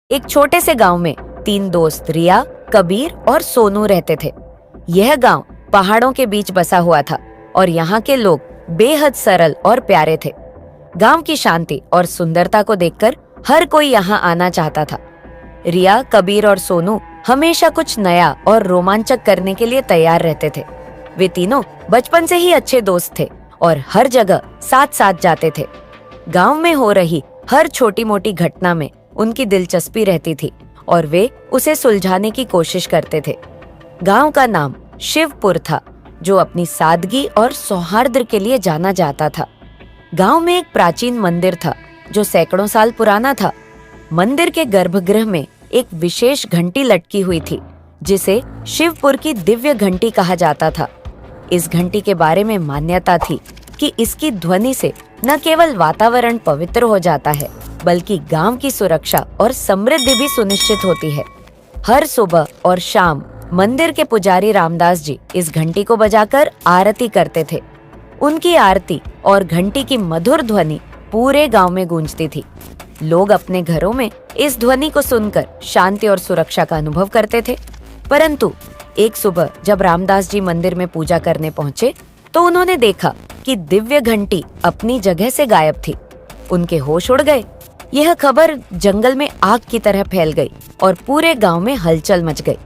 एक छोटे से गांव में 3 दोस्त रिया, कबीर और सोनू रहते थे। यह गांव पहाड़ों के बीच बसा हुआ था और यहाँ के लोग बेहद सरल और प्यारे थे। गांव की शांति और सुंदरता को देखकर हर कोई यहाँ आना चाहता था। रिया, कबीर और सोनू हमेशा कुछ नया और रोमांचक करने के लिए तैयार रहते थे। वे तीनों बचपन से ही अच्छे दोस्त थे और हर जगह साथ साथ जाते थे। गांव में हो रही हर छोटी मोटी घटना में उनकी दिलचस्पी रहती थी और वे उसे सुलझाने की कोशिश करते थे। गांव का नाम शिवपुर था, जो अपनी सादगी और सौहार्द के लिए जाना जाता था। गांव में एक प्राचीन मंदिर था जो सैकड़ों साल पुराना था। मंदिर के गर्भगृह में एक विशेष घंटी लटकी हुई थी जिसे शिवपुर की दिव्य घंटी कहा जाता था। इस घंटी के बारे में मान्यता थी कि इसकी ध्वनि से न केवल वातावरण पवित्र हो जाता है, बल्कि गांव की सुरक्षा और समृद्धि भी सुनिश्चित होती है। हर सुबह और शाम मंदिर के पुजारी रामदास जी इस घंटी को बजाकर आरती करते थे। उनकी आरती और घंटी की मधुर ध्वनि पूरे गांव में गूंजती थी। लोग अपने घरों में इस ध्वनि को सुनकर शांति और सुरक्षा का अनुभव करते थे। परंतु एक सुबह जब रामदास जी मंदिर में पूजा करने पहुंचे तो उन्होंने देखा कि दिव्य घंटी अपनी जगह से गायब थी। उनके होश उड़ गए। यह खबर जंगल में आग की तरह फैल गई और पूरे गांव में हलचल मच गई।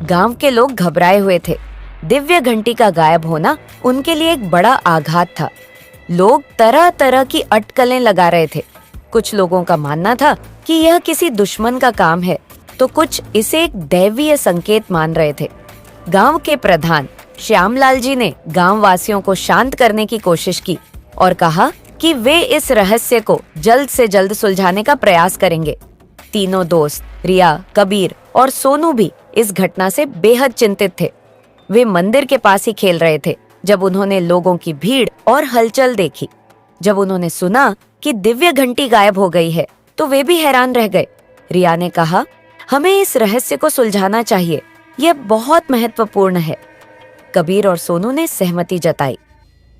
गांव के लोग घबराए हुए थे। दिव्य घंटी का गायब होना उनके लिए एक बड़ा आघात था। लोग तरह तरह की अटकलें लगा रहे थे। कुछ लोगों का मानना था कि यह किसी दुश्मन का काम है, तो कुछ इसे एक दैवीय संकेत मान रहे थे। गांव के प्रधान श्यामलाल जी ने गांव वासियों को शांत करने की कोशिश की और कहा कि वे इस रहस्य को जल्द से जल्द सुलझाने का प्रयास करेंगे। तीनों दोस्त रिया, कबीर और सोनू भी इस घटना से बेहद चिंतित थे। वे मंदिर के पास ही खेल रहे थे जब उन्होंने लोगों की भीड़ और हलचल देखी। जब उन्होंने सुना कि दिव्य घंटी गायब हो गई है तो वे भी हैरान रह गए। रिया ने कहा, हमें इस रहस्य को सुलझाना चाहिए, यह बहुत महत्वपूर्ण है। कबीर और सोनू ने सहमति जताई।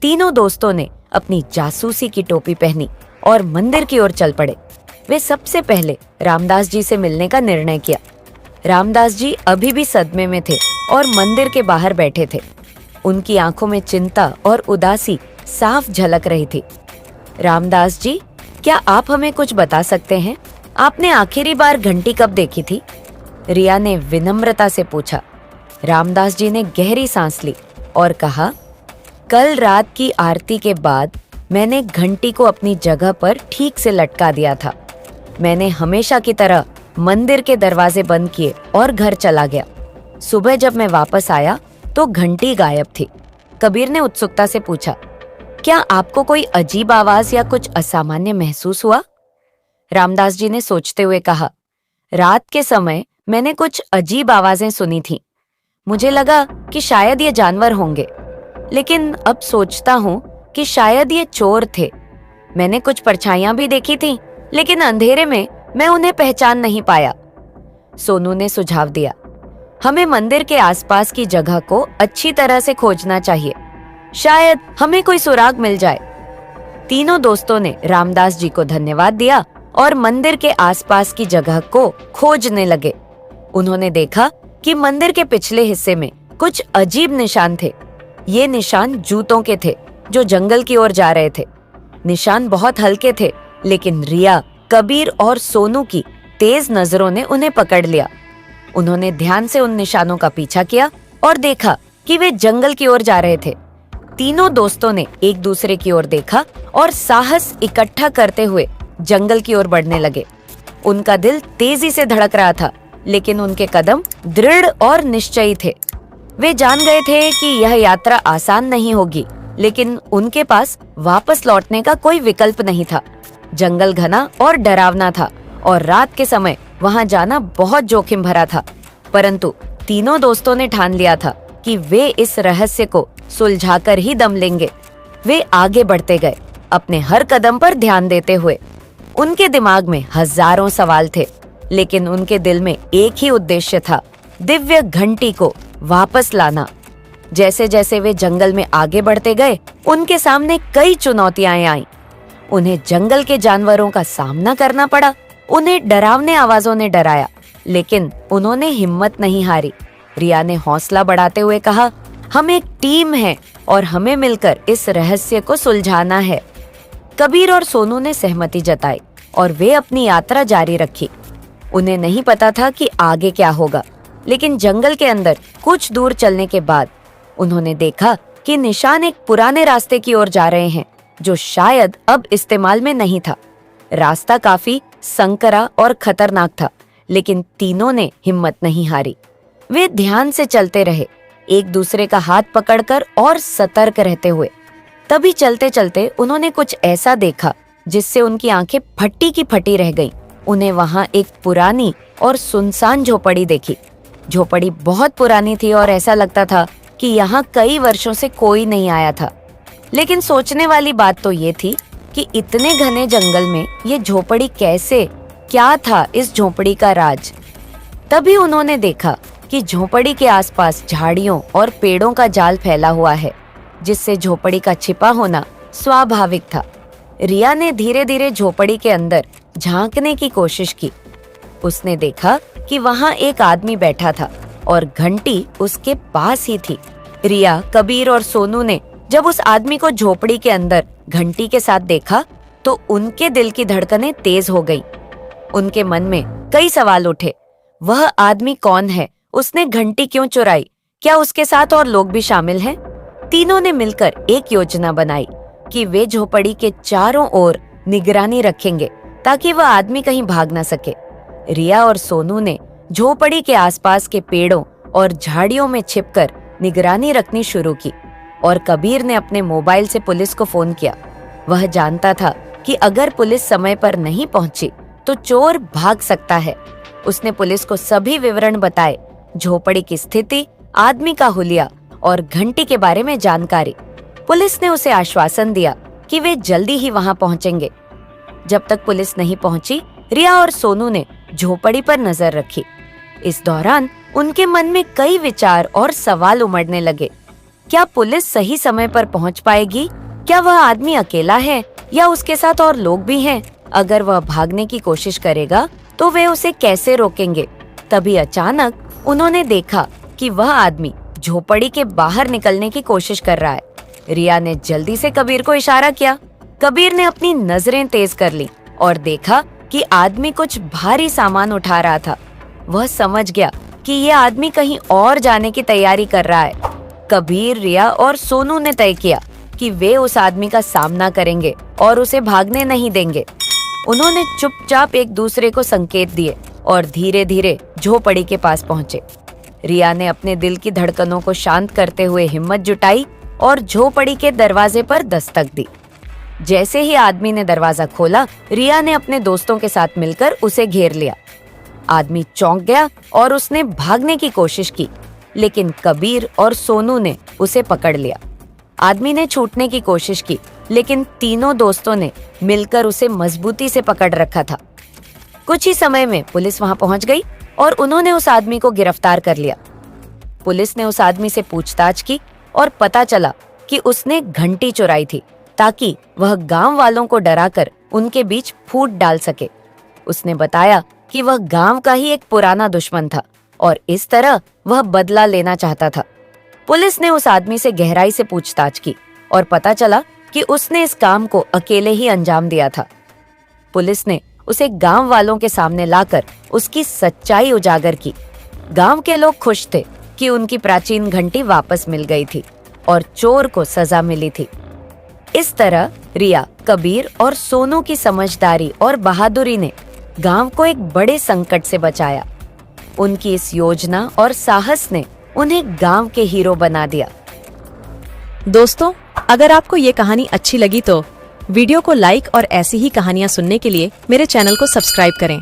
तीनों दोस्तों ने अपनी जासूसी की टोपी पहनी और मंदिर की ओर चल पड़े। वे सबसे पहले रामदास जी से मिलने का निर्णय किया। रामदास जी अभी भी सदमे में थे और मंदिर के बाहर बैठे थे। उनकी आंखों में चिंता और उदासी साफ झलक रही थी। रामदास जी, क्या आप हमें कुछ बता सकते हैं? आपने आखिरी बार घंटी कब देखी थी? रिया ने विनम्रता से पूछा। रामदास जी ने गहरी सांस ली और कहा, कल रात की आरती के बाद मैंने घंटी को अपनी जगह पर ठीक से लटका दिया था। मैंने हमेशा की तरह मंदिर के दरवाजे बंद किए और घर चला गया। सुबह जब मैं वापस आया तो घंटी गायब थी। कबीर ने उत्सुकता से पूछा, क्या आपको कोई अजीब आवाज या कुछ असामान्य महसूस हुआ? रामदास जी ने सोचते हुए कहा, रात के समय मैंने कुछ अजीब आवाजें सुनी थी। मुझे लगा कि शायद ये जानवर होंगे, लेकिन अब सोचता हूँ कि शायद ये चोर थे। मैंने कुछ परछाइयां भी देखी थीं, लेकिन अंधेरे में मैं उन्हें पहचान नहीं पाया। सोनू ने सुझाव दिया, हमें मंदिर के आसपास की जगह को अच्छी तरह से खोजना चाहिए, शायद हमें कोई सुराग मिल जाए। तीनों दोस्तों ने रामदास जी को धन्यवाद दिया और मंदिर के आसपास की जगह को खोजने लगे। उन्होंने देखा कि मंदिर के पिछले हिस्से में कुछ अजीब निशान थे। ये निशान जूतों के थे जो जंगल की ओर जा रहे थे। निशान बहुत हल्के थे, लेकिन रिया, कबीर और सोनू की तेज नजरों ने उन्हें पकड़ लिया। उन्होंने ध्यान से उन निशानों का पीछा किया और देखा कि वे जंगल की ओर जा रहे थे। तीनों दोस्तों ने एक दूसरे की ओर देखा और साहस इकट्ठा करते हुए जंगल की ओर बढ़ने लगे। उनका दिल तेजी से धड़क रहा था, लेकिन उनके कदम दृढ़ और निश्चयी थे। वे जान गए थे कि यह यात्रा आसान नहीं होगी, लेकिन उनके पास वापस लौटने का कोई विकल्प नहीं था। जंगल घना और डरावना था और रात के समय वहां जाना बहुत जोखिम भरा था। परंतु तीनों दोस्तों ने ठान लिया था कि वे इस रहस्य को सुलझाकर ही दम लेंगे। वे आगे बढ़ते गए, अपने हर कदम पर ध्यान देते हुए। उनके दिमाग में हजारों सवाल थे, लेकिन उनके दिल में एक ही उद्देश्य था, दिव्य घंटी को वापस लाना। जैसे जैसे वे जंगल में आगे बढ़ते गए, उनके सामने कई चुनौतियां आईं। उन्हें जंगल के जानवरों का सामना करना पड़ा, उन्हें डरावने आवाजों ने डराया, लेकिन उन्होंने हिम्मत नहीं हारी। रिया ने हौसला बढ़ाते हुए कहा, हम एक टीम हैं और हमें मिलकर इस रहस्य को सुलझाना है। कबीर और सोनू ने सहमति जताई और वे अपनी यात्रा जारी रखी। उन्हें नहीं पता था कि आगे क्या होगा, लेकिन जंगल के अंदर कुछ दूर चलने के बाद उन्होंने देखा कि निशान एक पुराने रास्ते की ओर जा रहे हैं, जो शायद अब इस्तेमाल में नहीं था। रास्ता काफी संकरा और खतरनाक था, लेकिन तीनों ने हिम्मत नहीं हारी। वे ध्यान से चलते रहे, एक दूसरे का हाथ पकड़कर और सतर्क रहते हुए। तभी चलते चलते उन्होंने कुछ ऐसा देखा जिससे उनकी आंखें फटी की फटी रह गईं। उन्हें वहां एक पुरानी और सुनसान झोपड़ी देखी। झोपड़ी बहुत पुरानी थी और ऐसा लगता था कि यहाँ कई वर्षों से कोई नहीं आया था। लेकिन सोचने वाली बात तो ये थी कि इतने घने जंगल में ये झोपड़ी कैसे, क्या था इस झोपड़ी का राज। तभी उन्होंने देखा कि झोपड़ी के आसपास झाड़ियों और पेड़ों का जाल फैला हुआ है, जिससे झोपड़ी का छिपा होना स्वाभाविक था। रिया ने धीरे धीरे झोपड़ी के अंदर झांकने की कोशिश की। उसने देखा कि वहां एक आदमी बैठा था और घंटी उसके पास ही थी। रिया, कबीर और सोनू ने जब उस आदमी को झोपड़ी के अंदर घंटी के साथ देखा तो उनके दिल की धड़कनें तेज हो गईं। उनके मन में कई सवाल उठे। वह आदमी कौन है? उसने घंटी क्यों चुराई? क्या उसके साथ और लोग भी शामिल हैं? तीनों ने मिलकर एक योजना बनाई कि वे झोपड़ी के चारों ओर निगरानी रखेंगे ताकि वह आदमी कहीं भाग न सके। रिया और सोनू ने झोपड़ी के आसपास के पेड़ों और झाड़ियों में छिपकर निगरानी रखनी शुरू की और कबीर ने अपने मोबाइल से पुलिस को फोन किया। वह जानता था कि अगर पुलिस समय पर नहीं पहुंची तो चोर भाग सकता है। उसने पुलिस को सभी विवरण बताए, झोपड़ी की स्थिति, आदमी का हुलिया और घंटी के बारे में जानकारी। पुलिस ने उसे आश्वासन दिया कि वे जल्दी ही वहां पहुंचेंगे। जब तक पुलिस नहीं पहुंची, रिया और सोनू ने झोपड़ी पर नजर रखी। इस दौरान उनके मन में कई विचार और सवाल उमड़ने लगे। क्या पुलिस सही समय पर पहुंच पाएगी? क्या वह आदमी अकेला है या उसके साथ और लोग भी हैं? अगर वह भागने की कोशिश करेगा तो वे उसे कैसे रोकेंगे? तभी अचानक उन्होंने देखा कि वह आदमी झोपड़ी के बाहर निकलने की कोशिश कर रहा है। रिया ने जल्दी से कबीर को इशारा किया। कबीर ने अपनी नजरें तेज कर ली और देखा कि आदमी कुछ भारी सामान उठा रहा था। वह समझ गया कि यह आदमी कहीं और जाने की तैयारी कर रहा है। कबीर, रिया और सोनू ने तय किया कि वे उस आदमी का सामना करेंगे और उसे भागने नहीं देंगे। उन्होंने चुपचाप एक दूसरे को संकेत दिए और धीरे धीरे झोपड़ी के पास पहुंचे। रिया ने अपने दिल की धड़कनों को शांत करते हुए हिम्मत जुटाई और झोपड़ी के दरवाजे पर दस्तक दी। जैसे ही आदमी ने दरवाजा खोला, रिया ने अपने दोस्तों के साथ मिलकर उसे घेर लिया। आदमी चौंक गया और उसने भागने की कोशिश की, लेकिन कबीर और सोनू ने उसे पकड़ लिया। आदमी ने छूटने की कोशिश की, लेकिन तीनों दोस्तों ने मिलकर उसे मजबूती से पकड़ रखा था। कुछ ही समय में पुलिस वहां पहुंच गई और उन्होंने उस आदमी को गिरफ्तार कर लिया। पुलिस ने उस आदमी से पूछताछ की और पता चला कि उसने घंटी चुराई थी ताकि वह गांव वालों को डराकर उनके बीच फूट डाल सके। उसने बताया कि वह गांव का ही एक पुराना दुश्मन था और इस तरह वह बदला लेना चाहता था। पुलिस ने उस आदमी से गहराई से पूछताछ की और पता चला कि उसने इस काम को अकेले ही अंजाम दिया था। पुलिस ने उसे गांव वालों के सामने लाकर उसकी सच्चाई उजागर की। गांव के लोग खुश थे कि उनकी प्राचीन घंटी वापस मिल गई थी और चोर को सजा मिली थी। इस तरह रिया, कबीर और सोनू की समझदारी और बहादुरी ने गांव को एक बड़े संकट से बचाया। उनकी इस योजना और साहस ने उन्हें गांव के हीरो बना दिया। दोस्तों, अगर आपको ये कहानी अच्छी लगी तो वीडियो को लाइक और ऐसी ही कहानियां सुनने के लिए मेरे चैनल को सब्सक्राइब करें